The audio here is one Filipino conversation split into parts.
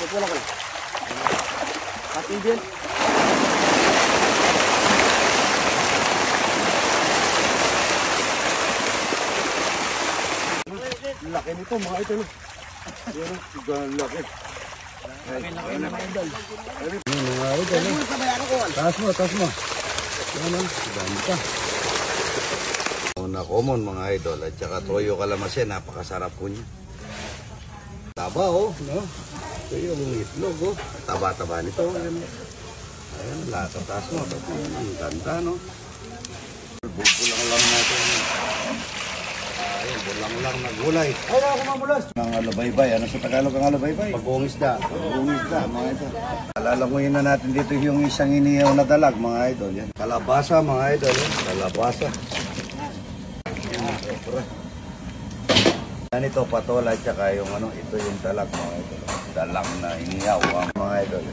Pupulang ko lang. Ating din. Laki nito mga idol. Yan ang laki. Laki na mga idol. Mga idol. Taas mo, taas mo. Yan ang dami ka. Una common mga idol at saka toyo kalamansi, napakasarap po niya. Taba oh, no? Ito yung itlog oh. Taba-taba nito. Ayan, taas mo. Ang ganda no? Bulang lang natin. Ayan, bulang lang na gulay. Ay, ako mamulas. Ang alabaybay. Ano sa Tagalog ang alabaybay? Pag-uungisda. Pag-uungisda, mga idol. Alalanguyin na natin dito yung isang inihaw na dalag, mga idol. Yan. Kalabasa, mga idol. Kalabasa. Yan ito, patola, tsaka yung ano, ito yung dalag, mga idol. Dalag na inihaw, mga idol.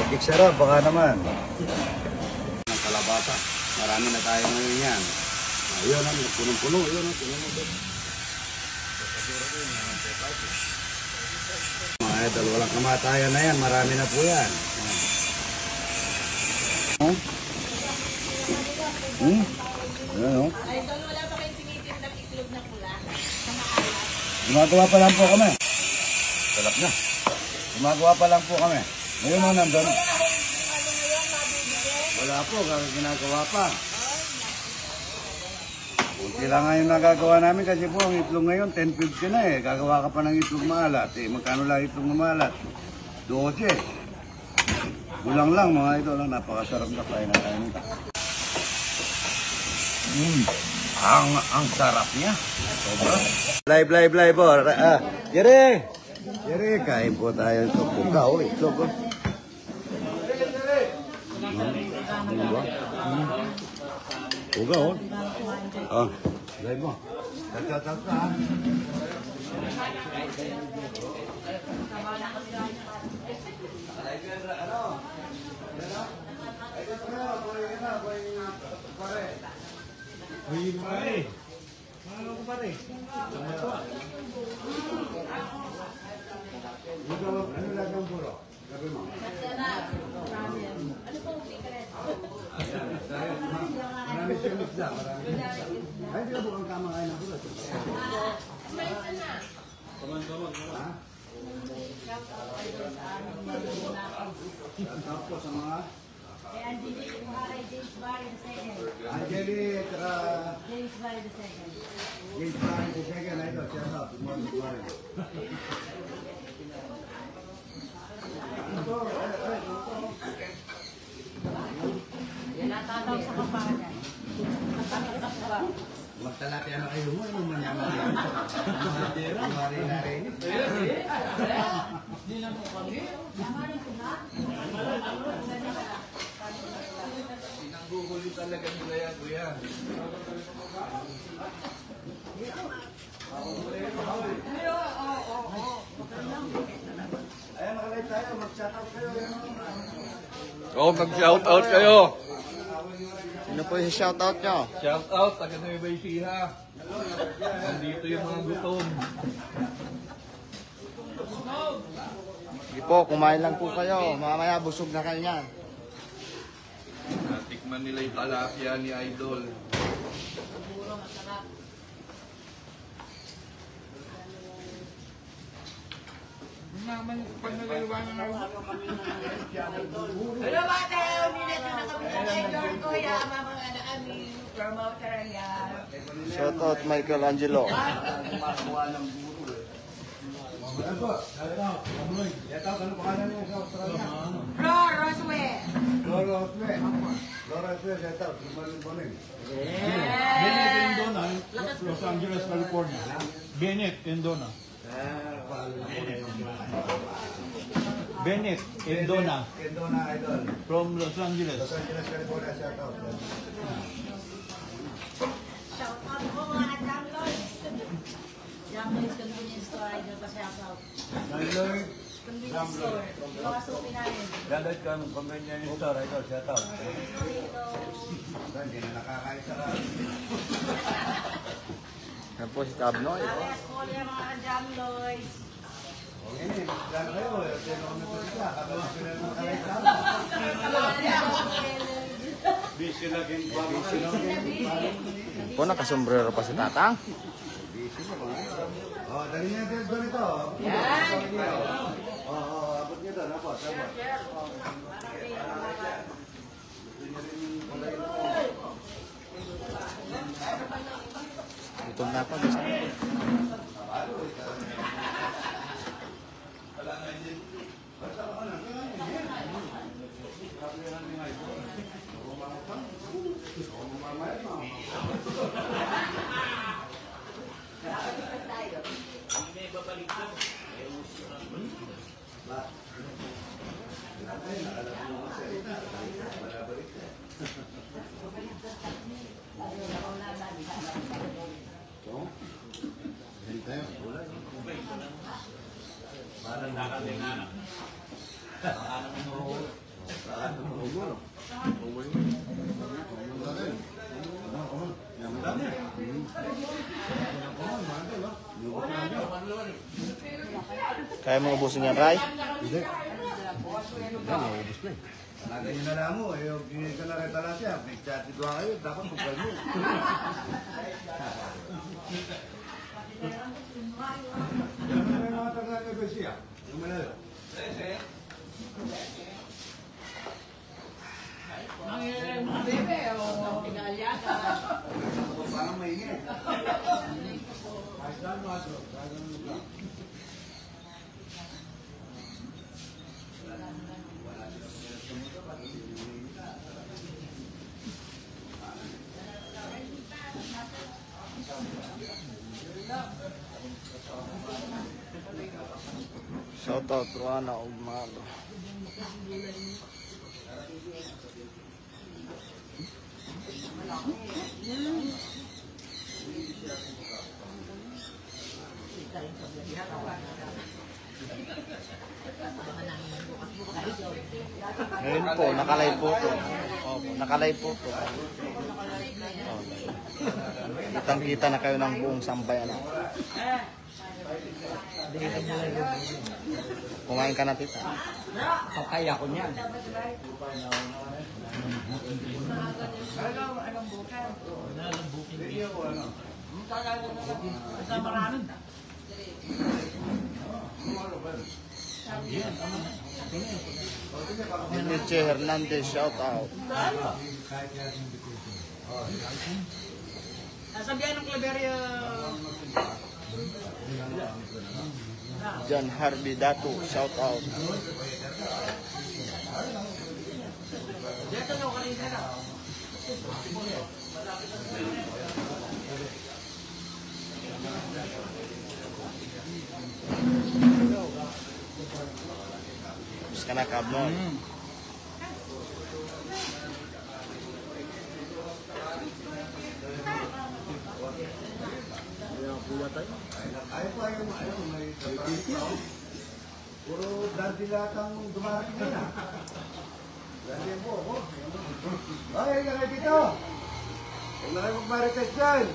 Big sarap, baka naman. Ang kalabasa. Marami na tayo ngayon yan. Ayun, punong-puno. Ayun, punong-puno. Mga idol, walang kamatayan na yan. Marami na po yan. Ayan, oh. Idol, wala pa kayong tinitindang itlog na pula? Gumagawa pa lang po kami. Sarap na. Gumagawa pa lang po kami. Ngayon mo nandun. Wala po, ginagawa pa. Kunti lang nga yung nagagawa namin kasi po ang itlog ngayon, 10.50 na eh. Gagawa ka pa ng itlog maalat eh. Magkano lang itlog na maalat? 12. Gulang lang mga ito lang, napakasarap na kain na kain nito. Ang sarap niya. Sobra. Live po. Jere! Jere, kain po tayo ito. Puka o, itlog o. Puka o. Live mo. Tagtatag ka ha. Uy, pare. Ano ko pare? Ano lang ang puro? Gabi mo. Ano pong secret? Marami siya misda. Ay, hindi na bukang kamakain ng puro. May na. Ha? Shout out sa mga Angeli, James Barry the second. Angeli, James Barry the second. James Barry the second. Ito, shout out. Good morning. Natataw sa kapagan. Magtalapia na kayo mo, yung manyaman. Mari-nari. Hindi na po kami. Sinanggugulo talaga nila yan, kuya. Ayan, nakalay tayo. Mag-shoutout kayo. Oo, mag-shoutout kayo. Sino po yung shoutout nyo? Shoutout, taga Nueva Ecija. Nandito yung mga gutom. Sige po, kumain lang po kayo. Mamaya busog na kayo yan. Natikman nila yung talapia ni Idol. Naman, pag naliliwanag na ako. Hello mga tayo, nilito na kami ng Idol ko. Mga amin, promoter yan. Shoutout Michelangelo. Ayan po. Shoutout. Ano pangalan niya sa Australia? Roswe. Loro Oswe. Loro Oswe, shoutout. Lumaling-baling. Bennett Indona, Los Angeles, California. Bennett Indona. Bennett Indona Indona Idol. from Los Angeles. Los Angeles, California, shoutout. Shout out po mga downloads. Downloads convenience store, Idol pa shout out. Landlord. Convenience store. Yung mga suki namin. Landlord ka ng convenience store, Idol, shoutout. Hindi na nakakain sa Yan po si Tabnoy. Parehas po yung mga ka-jamloys. Yan po, nakasombrero pa si Tatang. Oh, dali niya dito dito. Abot niyo doon, abot. Gutom na pa, gusto. Kaya mo ubusin yan, Ray? Hindi. Yan, maubos na eh. Lagay nyo na lang mo, yung ginigil ka na rin talaga siya. Nag-chatid doon kayo, dapat magpag mo. Yan mo na yung mga taga kay Besia. Yung malayo. Mga bebe, o pinalyaga. Parang maingay. Shout out, Ruana Ugmalo. Ngayon po, nakalay po to. Opo, nakalay po to. Kitang-kita na kayo ng buong sambayan. Kumain ka na, tita. Papaya ko niyan. Nietzsche Hernandez, shout out. Nasabihan ng Claveria. John Harvey Datu, shout out. Dito nyo kanina na. Tapos ka na, Kabnoy. Ayaw pa yung may trabaho. Puro dati latang dumarating na. Dati po ako. Ay, kaya dito. Huwag na kayo magmarites dyan.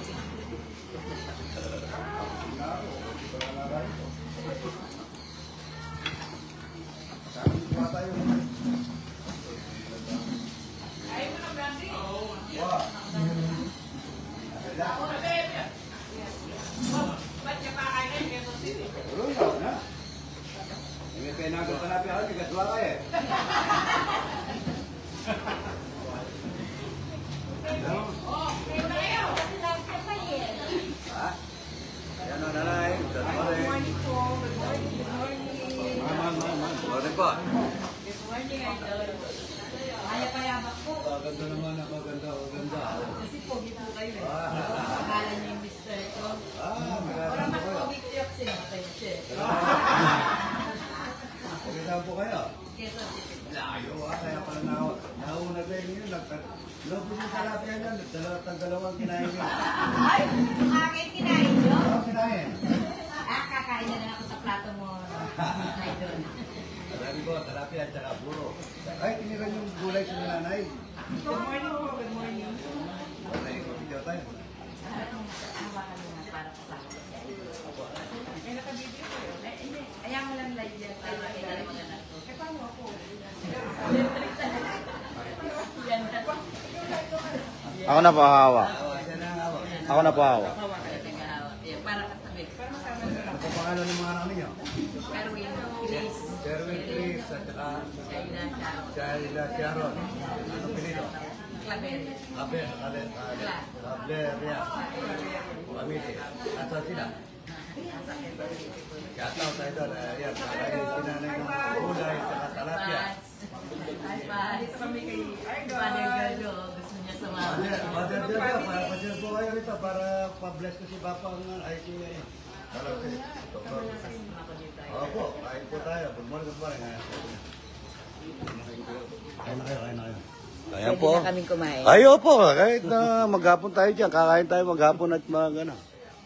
Sabi ko pa tayo. Ayaw mo na, Brandy. Ba't ka pa kainin? Kaya sili. Tulong daw na. May penagal ka na pero tigaswa ka eh. Oh, kayo na kayo. Kasi lang ka pa eh. Ha? Yan o nanay. Good morning. Good morning po. Good morning. Good morning. Good morning po. Good morning, Idol. Kaya payamak po. Maganda naman ako. Maganda. Kasi pogi po kayo eh. Pangalan niyo yung Mr. ko. Maganda Orang mas po kayo. pogi ko yung sinatay siya. Maganda po kayo. Kesa City. Layo kaya pala nauna kayo yun. Lobo yung talapia yan. Dalawang kinain yun. Ay! Akin kinain nyo? Oo, kinain. Kakain na lang ako sa plato mo. Idol. Sabi ko, talapia at saka puro. Ay, tiniran yung gulay sa nanay. Good morning po. Good morning. Okay, video tayo. Hawakan mo na para po. Ako na po hawak. Ako na po hawak. Para katabi. Ano pa pangalan ng mga anak ninyo? Erwin, Chris, Sherwin Chris at saka Shaina, Sharon, Shaila Sharon. Ano pinito? Claver, Ableria. Pamili. Asan sila? Shoutout tayo doon. Ayan, kakain sinanay ng gulay sa talapia. Father Gardo, gusto niya sumama. Mother Jojo, pa-share po kayo rito para pa-bless ko si Papa ng IT niya. Opo, kain po tayo. Good morning, good morning. Kain na kayo. Ayan po. Pwede na kaming kumain. Ay, opo. Kahit na maghapon tayo dyan. Kakain tayo maghapon at mga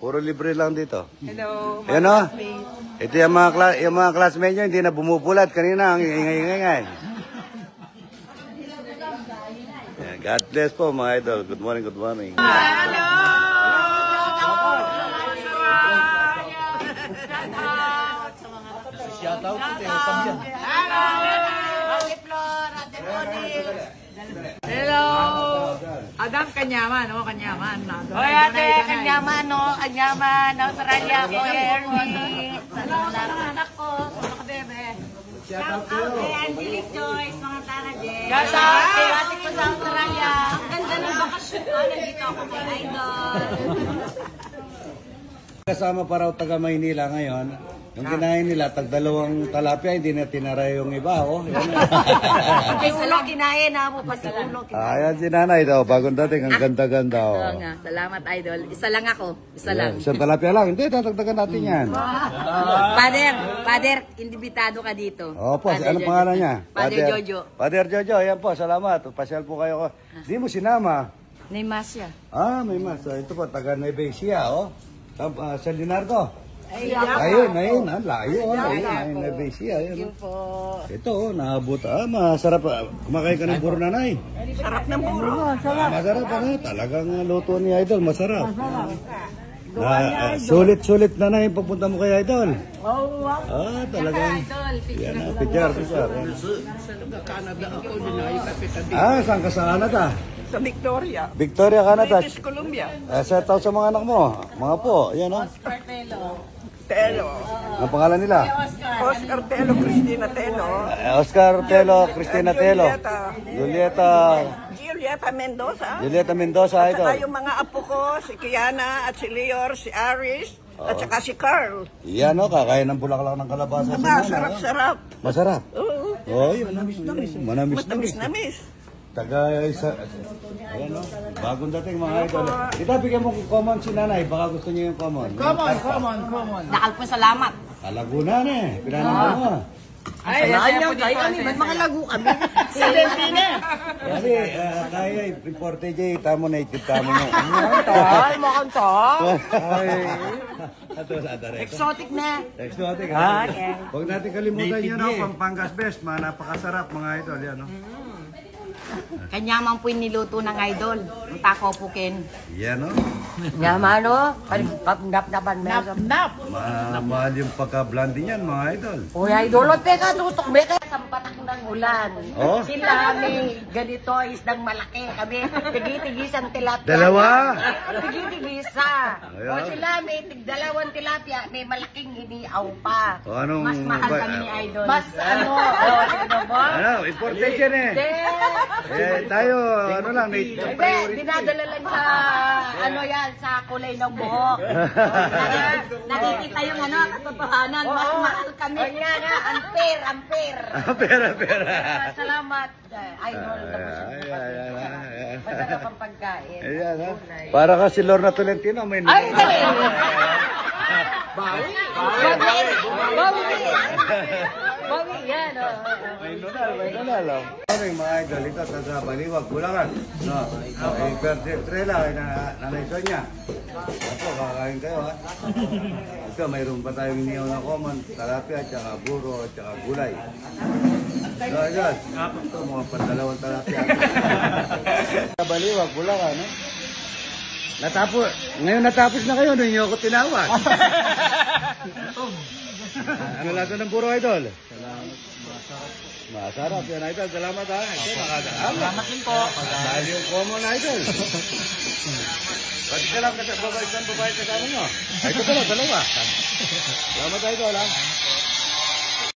puro libre lang dito. Hello, Ayan o. Ito yung mga classmates nyo, hindi na bumubulat kanina. Ang ingay-ingay. God bless po mga idol. Good morning, good morning. Shoutout sa Teotang yan. Hello! Adam Kanyaman, Kanyaman. Hoy ate, Kanyaman, Kanyaman, Australia, Kuya Ernie. Salamat anak ko, mga bebe. Shout out kay Angelic Joyce, mga tana din. Shout out kay ate ko sa Australia. Ang ganda ng bakasyon. Nandito ako kay Idol. Kasama pa raw taga Maynila ngayon. Yung kinain nila, tag-dalawang talapia, hindi na tinaray yung iba, oh. Kay ulo kinain na mo pa sa ulo. Ayan si nanay daw, bagong dating, ang ganda-ganda, oh. Oo nga, salamat Idol. Isa lang ako, isa lang. Isang talapia lang, hindi, tatagdagan natin yan. Father, indibitado ka dito. Opo, Father anong Jojo. pangalan niya? Father Jojo. Father Jojo, ayan po, salamat. Pasyal po kayo. Di mo sinama. Neymasya. Ah, may mas. So, ito po, taga Nueva Ecija, oh. San Leonardo. Ayun. Ayun, ang layo, oh. Ayun, Nueva Ecija, ayun. Ito, oh, naabot. Masarap. Kumakain ka ng buro, nanay. Sarap ng buro. Masarap, ano? Talagang luto ni Idol, masarap. Sulit-sulit na yung pagpunta mo kay Idol. Oh, wow. Talagang. Idol, Yan na, picture. Canada ako, dinayo kapitan dito. Saan ka sa Canada? Sa Victoria, Victoria, Canada. British Columbia. Shout out sa mga anak mo. Mga po, yan o. Telo. Ang pangalan nila? Oscar Telo, Cristina Telo. Oscar Telo, Cristina Telo. Julieta Mendoza. Julieta Mendoza, At saka Idol. yung mga apo ko, si Kiana at si Leor, si Aris, at saka si Carl. Yan o, kakain ng bulaklak ng kalabasa. Aba, sarap-sarap. Masarap. Oo. Oh, yun. Manamis-namis. Matamis-namis. Taga isa. Ayan o. Bagong dating mga idol. Ito, bigyan mo common si nanay. Baka gusto niyo yung common. Common. Dakal po salamat. Laguna na eh. Pinanong mo. Ay, ayaw kayo kami. Ba't mga lago kami? Sa Delfina. Kasi kaya importe jay. Tamo na itip tamo mo. Ay, mukhang to. Ito sa adareko. Exotic na. Exotic. Okay. Huwag natin kalimutan yun o. Pampangas best. Mga napakasarap mga idol. Yan o. Kanyaman po yung niluto ng Idol. Ang tako po kin. Yan o. Nyaman o. Nap-napan meron. Mahal yung pagka-blondie niyan mga idol. Uy, Idol, teka, tutok, beka. Sampatak ng ulan. Oh? Sila may ganito, isdang malaki. Kami, tigitigisan tilapia. Dalawa? Tigitigisa. Ayan. O sila may tigdalawang tilapia, may malaking iniaw pa. O, anong- Mas mahal ba- kami ni Idol. Mas ano, ano ba? Ano? Importation eh. Tayo, ano lang. Hindi, dinadala lang sa, ano yan, sa kulay ng buhok. Nakikita yung ano, katotohanan. Mas mahal kami. Nga nga, ampere. Pera. Salamat, Idol. Ayan. Masarap ang pagkain. Ayan ha. Para ka si Lorna Tolentino. May Ay, dali! Bawi, yan. May nunal. Morning mga idol. Ito sa Baliwag, Bulacan. No. Ay, birthday trela kay Nanay Sonia. Ito, kakain kayo ha. Ito, mayroon pa tayong iniyaw na common. Talapia, tsaka buro, tsaka gulay. So, ayun. Ito, mga pandalawang talapia. Sa Baliwag, Bulacan, no? Ngayon natapos na kayo, nung niyo ako tinawag. Ano lasa ng puro, idol? Masarap yan, idol. Salamat ha. Salamat din po. Dahil yung common, idol. Pati ka lang, babae kasama nyo. Ito pala, dalawa. Salamat, idol ha.